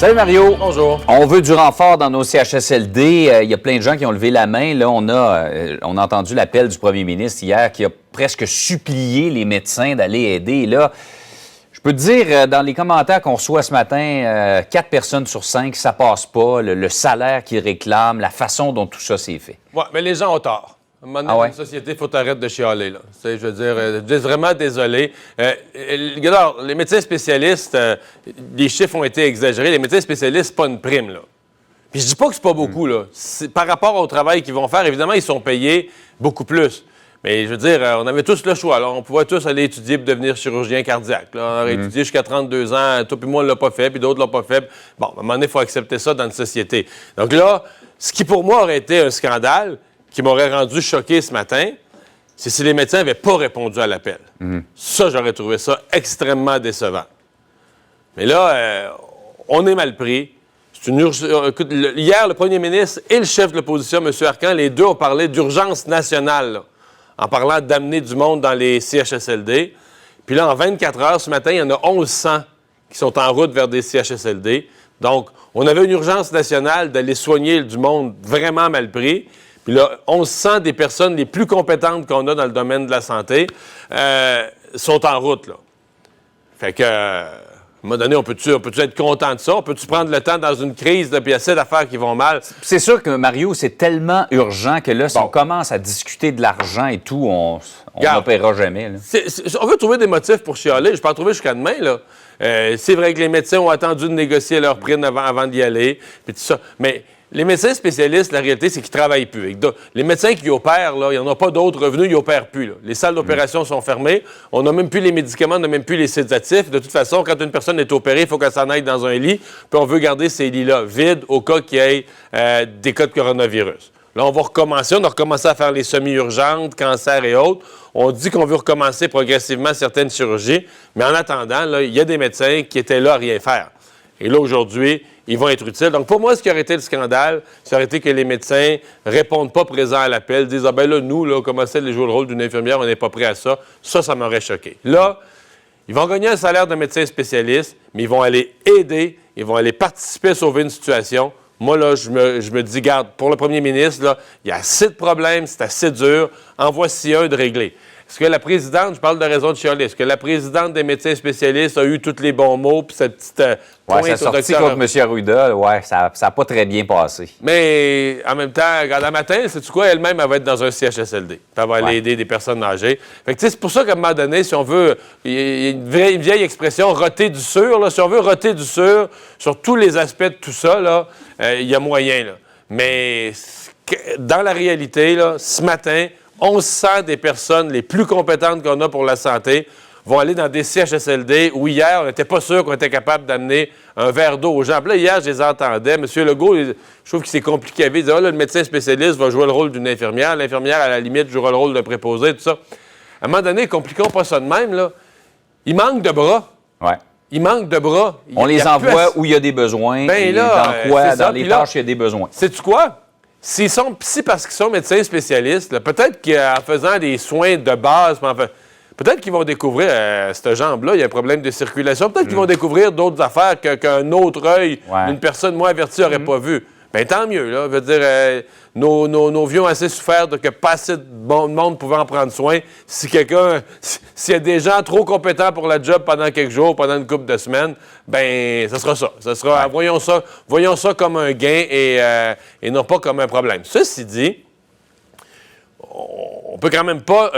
Salut Mario. Bonjour. On veut du renfort dans nos CHSLD. Il y a plein de gens qui ont levé la main. Là, on a entendu l'appel du premier ministre hier qui a presque supplié les médecins d'aller aider. Là, je peux te dire, dans les commentaires qu'on reçoit ce matin, 4 personnes sur 5, ça passe pas. Le salaire qu'ils réclament, la façon dont tout ça s'est fait. Oui, mais les gens ont tort. À un moment donné, dans une société, il faut t'arrêter de chialer. Là. Je veux dire, je suis vraiment désolé. Alors, les médecins spécialistes, les chiffres ont été exagérés. Les médecins spécialistes, c'est pas une prime. Là. Puis je dis pas que c'est pas beaucoup. Là. Par rapport au travail qu'ils vont faire, évidemment, ils sont payés beaucoup plus. Mais je veux dire, on avait tous le choix. Là. On pouvait tous aller étudier pour devenir chirurgien cardiaque. Là. On aurait étudié jusqu'à 32 ans. Toi puis moi, on l'a pas fait, puis d'autres l'ont pas fait. Bon, à un moment donné, il faut accepter ça dans une société. Donc là, ce qui pour moi aurait été un scandale, qui m'aurait rendu choqué ce matin, c'est si les médecins n'avaient pas répondu à l'appel. Ça, j'aurais trouvé ça extrêmement décevant. Mais là, on est mal pris. C'est une écoute, hier, le premier ministre et le chef de l'opposition, M. Arcan, les deux ont parlé d'urgence nationale, là, en parlant d'amener du monde dans les CHSLD. Puis là, en 24 heures, ce matin, il y en a 1100 qui sont en route vers des CHSLD. Donc, on avait une urgence nationale d'aller soigner du monde vraiment mal pris. Puis là, on sent des personnes les plus compétentes qu'on a dans le domaine de la santé sont en route, là. Fait que, à un moment donné, on peut-tu être content de ça? On peut-tu prendre le temps dans une crise, puis il y a assez d'affaires qui vont mal? C'est sûr que, Mario, c'est tellement urgent que là, si on commence à discuter de l'argent et tout, on n'opérera jamais. Là. On veut trouver des motifs pour chialer. Je peux en trouver jusqu'à demain, là. C'est vrai que les médecins ont attendu de négocier leur prime avant d'y aller, puis tout ça. Mais les médecins spécialistes, la réalité, c'est qu'ils ne travaillent plus. Les médecins qui opèrent, là, il n'y en a pas d'autres revenus, ils n'opèrent plus. Là. Les salles d'opération sont fermées. On n'a même plus les médicaments, on n'a même plus les sédatifs. De toute façon, quand une personne est opérée, il faut qu'elle s'en aille dans un lit. Puis on veut garder ces lits-là vides au cas qu'il y ait des cas de coronavirus. Là, on va recommencer. On a recommencé à faire les semi-urgentes, cancers et autres. On dit qu'on veut recommencer progressivement certaines chirurgies. Mais en attendant, là, il y a des médecins qui étaient là à rien faire. Et là, aujourd'hui, ils vont être utiles. Donc, pour moi, ce qui aurait été le scandale, ça aurait été que les médecins ne répondent pas présents à l'appel, disent « Ah ben là, nous, là, on commençait à jouer le rôle d'une infirmière, on n'est pas prêt à ça. » Ça m'aurait choqué. Là, ils vont gagner un salaire de médecin spécialiste, mais ils vont aller aider, ils vont aller participer à sauver une situation. Moi, là, je me dis, garde, pour le premier ministre, là, il y a assez de problèmes, c'est assez dur. En voici un de réglé. Est-ce que la présidente, je parle de raison de chialer, est-ce que la présidente des médecins spécialistes a eu tous les bons mots puis cette petite pointe ça a sorti contre M. Arruda, ça n'a pas très bien passé. Mais en même temps, regarde, le matin, sais-tu quoi, elle-même, elle va être dans un CHSLD. Elle va aller aider des personnes âgées. Fait que, c'est pour ça qu'à un moment donné, si on veut, il y a une vieille expression, roter du sûr, là, si on veut roter du sûr sur tous les aspects de tout ça, là, il y a moyen. Là. Mais dans la réalité, là, ce matin, 1100 des personnes les plus compétentes qu'on a pour la santé vont aller dans des CHSLD où hier, on n'était pas sûr qu'on était capable d'amener un verre d'eau aux gens. Puis là, hier, je les entendais. M. Legault, je trouve que c'est compliqué à vivre. Il disait, là, le médecin spécialiste va jouer le rôle d'une infirmière. L'infirmière, à la limite, jouera le rôle de préposé, tout ça. À un moment donné, compliquons pas ça de même, là. Il manque de bras. Ouais. Il manque de bras. On les envoie où il y a des besoins. Ben là, dans les tâches, il y a des besoins. Sais-tu quoi? Si parce qu'ils sont médecins spécialistes, là, peut-être qu'en faisant des soins de base, peut-être qu'ils vont découvrir, cette jambe-là, il y a un problème de circulation. Peut-être qu'ils vont découvrir d'autres affaires qu'un autre œil d'une personne moins avertie n'aurait pas vu. Bien, tant mieux, là. Je veux dire, nos vieux ont assez souffert que pas assez de monde pouvait en prendre soin. S'il y a des gens trop compétents pour la job pendant quelques jours, pendant une couple de semaines, bien, ce sera ça. Ce sera, voyons ça comme un gain et non pas comme un problème. Ceci dit, on peut quand même pas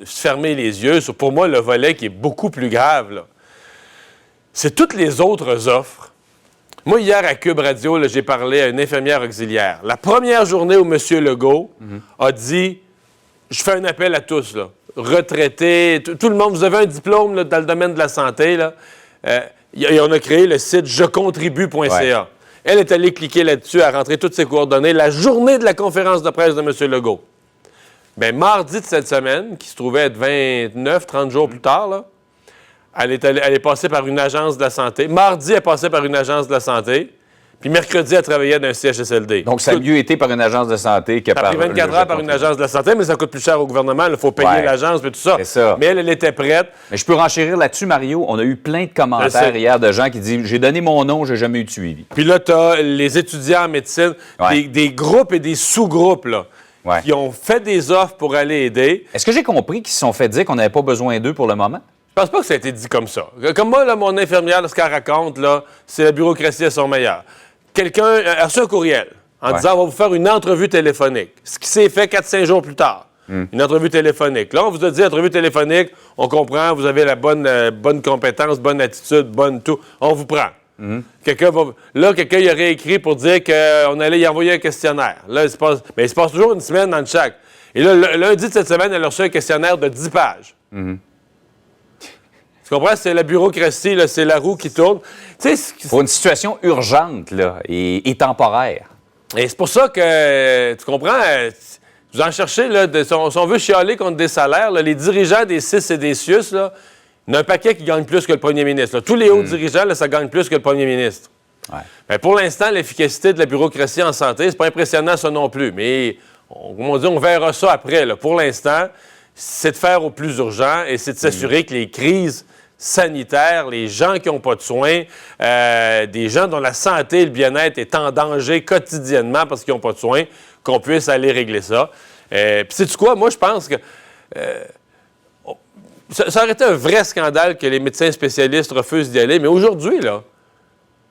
se fermer les yeux sur, pour moi, le volet qui est beaucoup plus grave, là. C'est toutes les autres offres. Moi, hier, à Cube Radio, là, j'ai parlé à une infirmière auxiliaire. La première journée où M. Legault a dit « Je fais un appel à tous, là, retraités, tout le monde, vous avez un diplôme là, dans le domaine de la santé, là. Et on a créé le site jecontribue.ca. Ouais. Elle est allée cliquer là-dessus, à rentrer toutes ses coordonnées la journée de la conférence de presse de M. Legault. Bien, mardi de cette semaine, qui se trouvait être 29, 30 jours plus tard, là, elle est passée par une agence de la santé. Mardi, elle est passée par une agence de la santé. puis mercredi, elle travaillait dans un CHSLD. Donc, ça a mieux été par une agence de santé que par... Ça a pris 24 heures par une agence de santé, mais ça coûte plus cher au gouvernement. Il faut payer l'agence et tout ça. C'est ça. Mais elle était prête. Mais je peux renchérir là-dessus, Mario. On a eu plein de commentaires hier de gens qui disent « J'ai donné mon nom, j'ai jamais eu de suivi. » Puis là, tu as les étudiants en médecine, des groupes et des sous-groupes, là. Qui ont fait des offres pour aller aider. Est-ce que j'ai compris qu'ils se sont fait dire qu'on n'avait pas besoin d'eux pour le moment? Je pense pas que ça a été dit comme ça. Comme moi, là, mon infirmière, là, ce qu'elle raconte, là, c'est la bureaucratie à son meilleur. Quelqu'un a reçu un courriel en disant « On va vous faire une entrevue téléphonique ». Ce qui s'est fait 4-5 jours plus tard. Une entrevue téléphonique. Là, on vous a dit entrevue téléphonique, on comprend, vous avez la bonne compétence, bonne attitude, bonne tout. On vous prend. Quelqu'un y aurait écrit pour dire qu'on allait y envoyer un questionnaire. Là, il se passe toujours une semaine dans chaque. Et là, lundi de cette semaine, elle a reçu un questionnaire de 10 pages. Tu comprends? C'est la bureaucratie, là, c'est la roue qui tourne. Pour une situation urgente là, et temporaire. Et c'est pour ça que, tu comprends, vous en cherchez, là, si on veut chialer contre des salaires, là, les dirigeants des CIS et des CIUS, là, il y en a un paquet qui gagne plus que le premier ministre. Là. Tous les hauts dirigeants, là, ça gagne plus que le premier ministre. Mais pour l'instant, l'efficacité de la bureaucratie en santé, c'est pas impressionnant, ça non plus. Mais, on verra ça après. Là. Pour l'instant, c'est de faire au plus urgent et c'est de s'assurer que les crises sanitaires, les gens qui n'ont pas de soins, des gens dont la santé et le bien-être est en danger quotidiennement parce qu'ils n'ont pas de soins, qu'on puisse aller régler ça. Puis sais-tu quoi? Moi, je pense que... Ça aurait été un vrai scandale que les médecins spécialistes refusent d'y aller, mais aujourd'hui, là,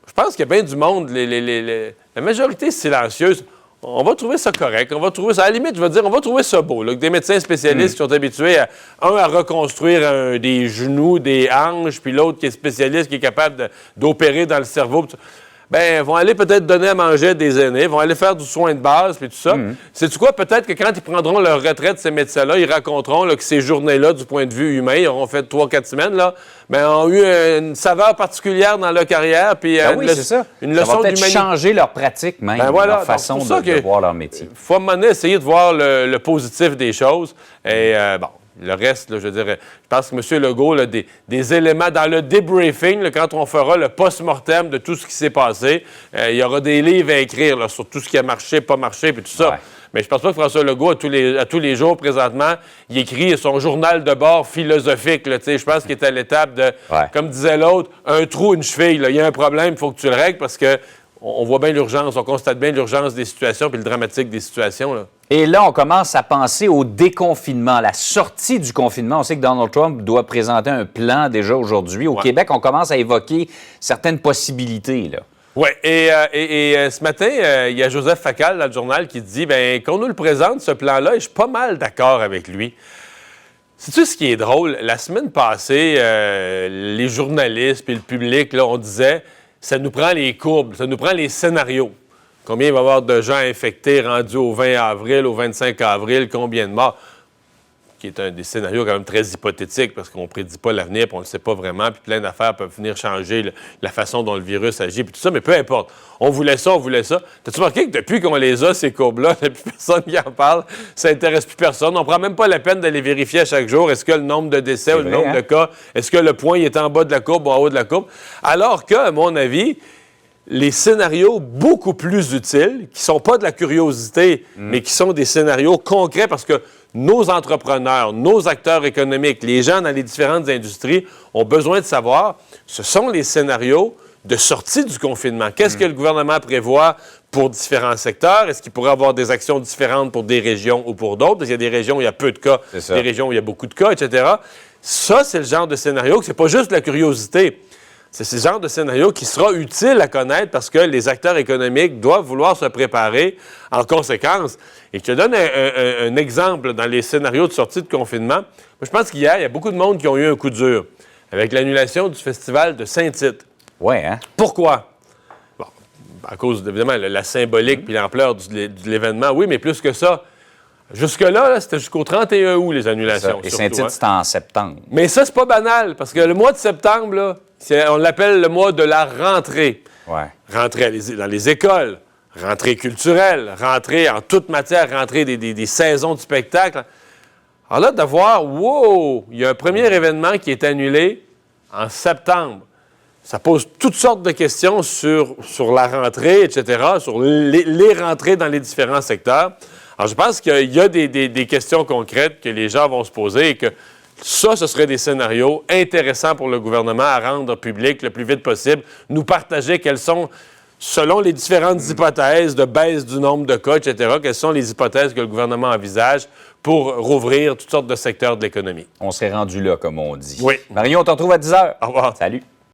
je pense qu'il y a bien du monde, la majorité silencieuse, on va trouver ça correct, on va trouver ça, à la limite, je vais dire, on va trouver ça beau, là, que des médecins spécialistes qui sont habitués à reconstruire des genoux, des hanches, puis l'autre qui est spécialiste, qui est capable d'opérer dans le cerveau, vont aller peut-être donner à manger à des aînés, vont aller faire du soin de base, puis tout ça. Sais-tu quoi? Peut-être que quand ils prendront leur retraite, ces médecins-là, ils raconteront là, que ces journées-là, du point de vue humain, ils auront fait 3-4 semaines, là, ont eu une saveur particulière dans leur carrière, puis une leçon d'humanité. Ça va peut-être changer leur pratique même, leur façon de voir leur métier. Il faut à un moment donné essayer de voir le positif des choses. Et le reste, là, je veux dire, je pense que M. Legault, là, des éléments dans le debriefing, là, quand on fera le post-mortem de tout ce qui s'est passé, il y aura des livres à écrire là, sur tout ce qui a marché, pas marché, puis tout ça. Mais je pense pas que François Legault, à tous les jours, présentement, il écrit son journal de bord philosophique. Là, je pense qu'il est à l'étape de, comme disait l'autre, un trou, une cheville. Il y a un problème, il faut que tu le règles parce que on voit bien l'urgence, on constate bien l'urgence des situations puis le dramatique des situations. Là. Et là, on commence à penser au déconfinement, la sortie du confinement. On sait que Donald Trump doit présenter un plan déjà aujourd'hui. Au Québec, on commence à évoquer certaines possibilités. Oui, et ce matin, il y a Joseph Facal dans le journal qui dit qu'on nous le présente, ce plan-là, et je suis pas mal d'accord avec lui. Sais-tu ce qui est drôle? La semaine passée, les journalistes et le public, là, on disait... Ça nous prend les courbes, ça nous prend les scénarios. Combien il va y avoir de gens infectés rendus au 20 avril, au 25 avril, combien de morts? Qui est un des scénarios quand même très hypothétique parce qu'on ne prédit pas l'avenir, puis on ne le sait pas vraiment, puis plein d'affaires peuvent venir changer la façon dont le virus agit, puis tout ça, mais peu importe. On voulait ça. T'as-tu remarqué que depuis qu'on les a, ces courbes-là, il n'y a plus personne qui en parle, ça n'intéresse plus personne. On ne prend même pas la peine d'aller vérifier à chaque jour, est-ce que le nombre de décès ou le nombre de cas, est-ce que le point est en bas de la courbe ou en haut de la courbe? Alors que, à mon avis, les scénarios beaucoup plus utiles, qui ne sont pas de la curiosité, mais qui sont des scénarios concrets parce que nos entrepreneurs, nos acteurs économiques, les gens dans les différentes industries ont besoin de savoir, ce sont les scénarios de sortie du confinement. Qu'est-ce que le gouvernement prévoit pour différents secteurs? Est-ce qu'il pourrait avoir des actions différentes pour des régions ou pour d'autres? Parce qu'il y a des régions où il y a peu de cas, des régions où il y a beaucoup de cas, etc. Ça, c'est le genre de scénario que c'est pas juste de la curiosité. C'est ce genre de scénario qui sera utile à connaître parce que les acteurs économiques doivent vouloir se préparer en conséquence. Et je te donne un exemple dans les scénarios de sortie de confinement. Moi, je pense qu'hier, il y a beaucoup de monde qui ont eu un coup dur avec l'annulation du festival de Saint-Tite. Oui, hein? Pourquoi? Bon, à cause, évidemment, la symbolique puis l'ampleur de l'événement. Oui, mais plus que ça. Jusque-là, c'était jusqu'au 31 août, les annulations. Et Saint-Tite, c'était en septembre. Mais ça, c'est pas banal, parce que le mois de septembre, là, on l'appelle le mois de la rentrée. Ouais. Rentrée dans les écoles, rentrée culturelle, rentrée en toute matière, rentrée des saisons de spectacle. Alors là, de voir, wow, il y a un premier événement qui est annulé en septembre. ça pose toutes sortes de questions sur la rentrée, etc., sur les rentrées dans les différents secteurs. Alors, je pense qu'il y a des questions concrètes que les gens vont se poser et que ça, ce serait des scénarios intéressants pour le gouvernement à rendre public le plus vite possible, nous partager quels sont, selon les différentes hypothèses de baisse du nombre de cas, etc., quelles sont les hypothèses que le gouvernement envisage pour rouvrir toutes sortes de secteurs de l'économie. On serait rendu là, comme on dit. Oui. Marion, on te retrouve à 10h. Au revoir. Salut.